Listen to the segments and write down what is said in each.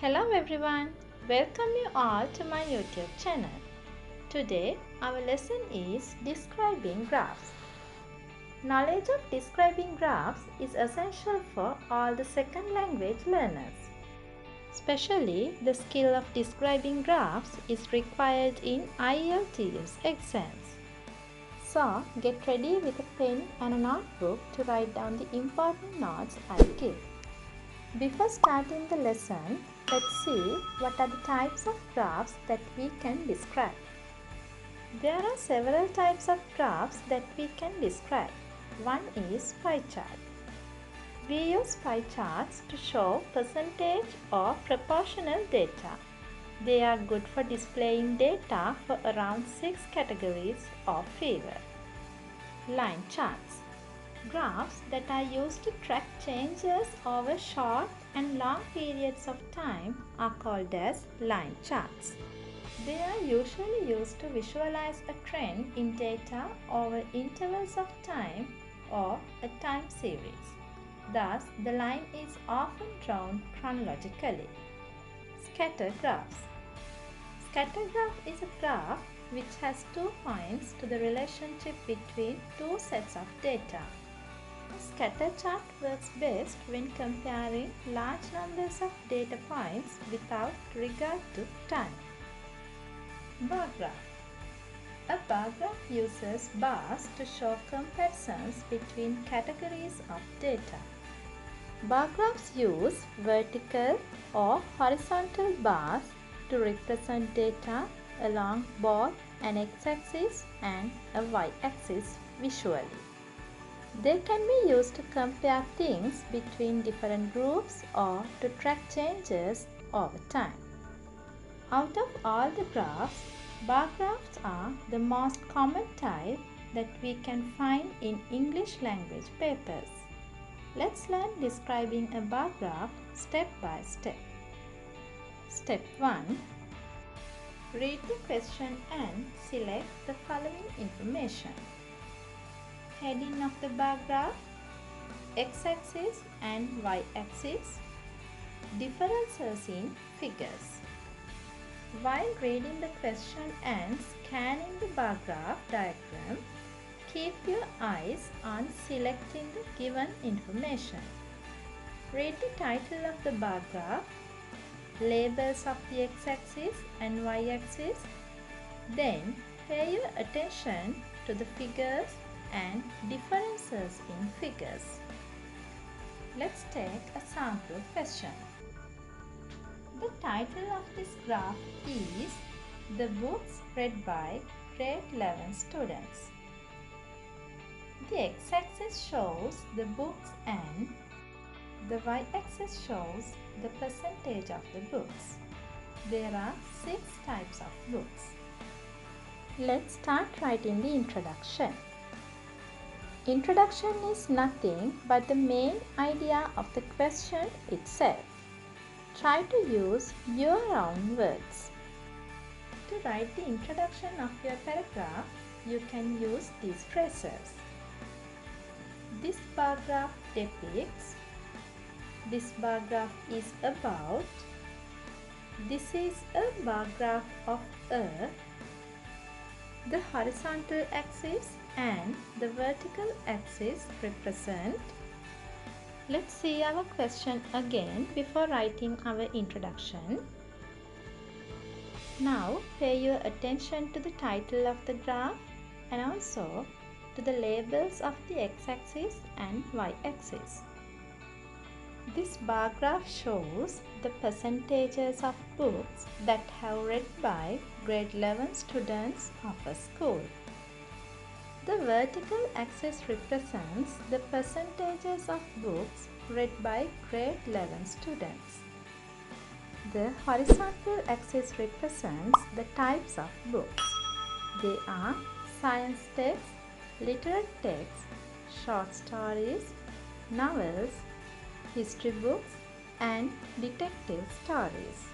Hello everyone, welcome you all to my YouTube channel. Today our lesson is describing graphs. Knowledge of describing graphs is essential for all the second language learners. Especially the skill of describing graphs is required in IELTS exams. So get ready with a pen and a notebook to write down the important notes I give. Before starting the lesson, let's see what are the types of graphs that we can describe. There are several types of graphs that we can describe. One is pie chart. We use pie charts to show percentage or proportional data. They are good for displaying data for around 6 categories of field. Line charts. Graphs that are used to track changes over short and long periods of time are called as line charts. They are usually used to visualize a trend in data over intervals of time or a time series. Thus, the line is often drawn chronologically. Scatter graphs. Scatter graph is a graph which has 2 points to the relationship between two sets of data. A scatter chart works best when comparing large numbers of data points without regard to time. Bar graph. A bar graph uses bars to show comparisons between categories of data. Bar graphs use vertical or horizontal bars to represent data along both an x-axis and a y-axis visually. They can be used to compare things between different groups or to track changes over time. Out of all the graphs, bar graphs are the most common type that we can find in English language papers. Let's learn describing a bar graph step by step. Step 1. Read the question and select the following information. Heading of the bar graph, x-axis and y-axis, differences in figures. While reading the question and scanning the bar graph diagram, keep your eyes on selecting the given information. Read the title of the bar graph, labels of the x-axis and y-axis, then pay your attention to the figures and differences in figures. Let's take a sample question. The title of this graph is The Books Read by Grade 11 Students. The x-axis shows the books and the y-axis shows the percentage of the books. There are 6 types of books. Let's start writing the introduction. Introduction is nothing but the main idea of the question itself. Try to use your own words. To write the introduction of your paragraph, you can use these phrases. This bar graph depicts. This bar graph is about. This is a bar graph of Earth. The horizontal axis and the vertical axis represent. Let's see our question again before writing our introduction. Now pay your attention to the title of the graph and also to the labels of the x-axis and y-axis. This bar graph shows the percentages of books that have read by grade 11 students of a school. The vertical axis represents the percentages of books read by grade 11 students. The horizontal axis represents the types of books. They are science texts, literary texts, short stories, novels, history books and detective stories.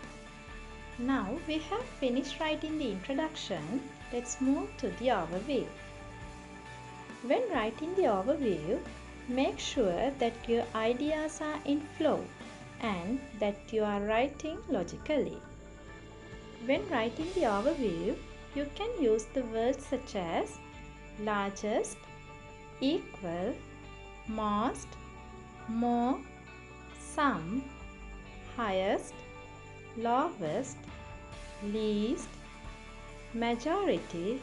Now we have finished writing the introduction. Let's move to the overview. When writing the overview, make sure that your ideas are in flow and that you are writing logically. When writing the overview, you can use the words such as largest, equal, most, more, some, highest, lowest, least, majority,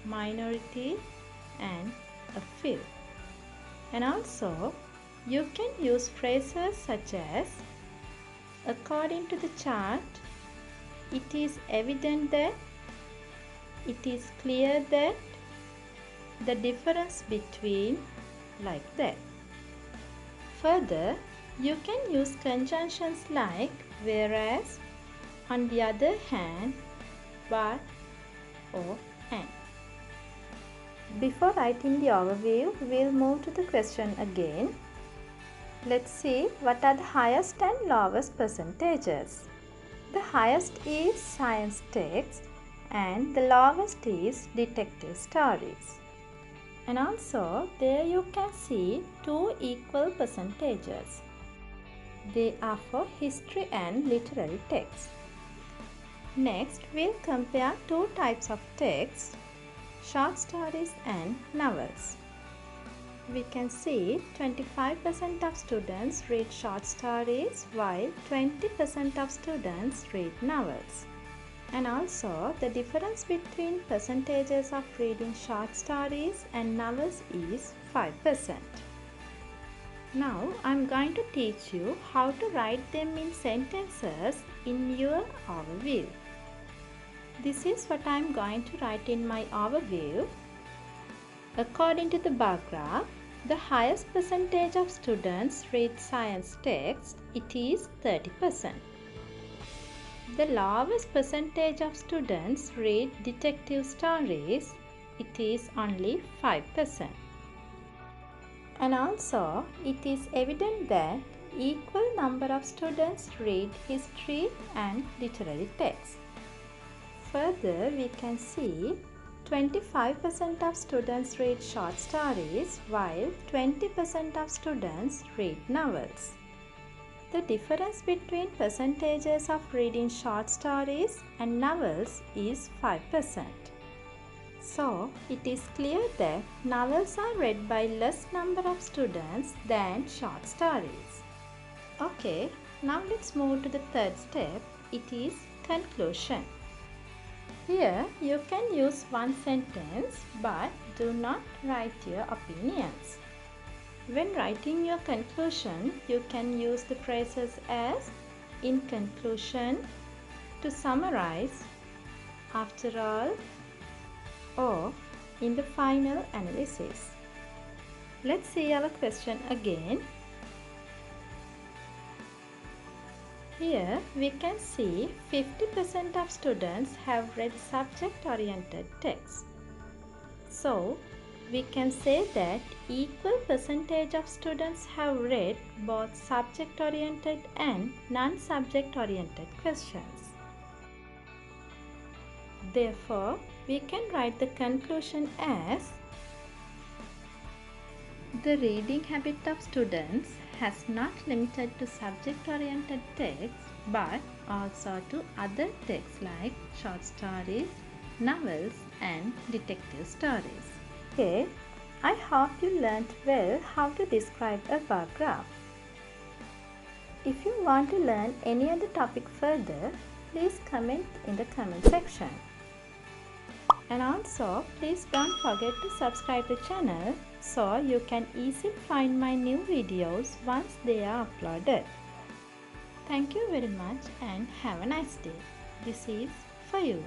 minority, and a few. And also, you can use phrases such as according to the chart, it is evident that, it is clear that, the difference between, like that. Further, you can use conjunctions like whereas, on the other hand, but, or and. Before writing the overview, we'll move to the question again. Let's see what are the highest and lowest percentages. The highest is science text and the lowest is detective stories. And also there you can see two equal percentages. They are for history and literary text. Next, we'll compare two types of text, short stories and novels. We can see 25% of students read short stories while 20% of students read novels. And also the difference between percentages of reading short stories and novels is 5%. Now I'm going to teach you how to write them in sentences in your overview. This is what I'm going to write in my overview. According to the bar graph, the highest percentage of students read science text, it is 30%. The lowest percentage of students read detective stories, it is only 5%. And also, it is evident that equal number of students read history and literary text. Further, we can see 25% of students read short stories while 20% of students read novels. The difference between percentages of reading short stories and novels is 5%. So, it is clear that novels are read by less number of students than short stories. Okay, now let's move to the third step. It is conclusion. Here you can use one sentence but do not write your opinions. When writing your conclusion, you can use the phrases as in conclusion, to summarize, after all, or in the final analysis. Let's see our question again. Here we can see 50% of students have read subject-oriented text. So, we can say that equal percentage of students have read both subject-oriented and non-subject-oriented questions. Therefore, we can write the conclusion as the reading habit of students has not limited to subject-oriented text but also to other texts like short stories, novels and detective stories. Okay, I hope you learnt well how to describe a bar graph. If you want to learn any other topic further, please comment in the comment section. And also, please don't forget to subscribe the channel so you can easily find my new videos once they are uploaded. Thank you very much and have a nice day. This is for you.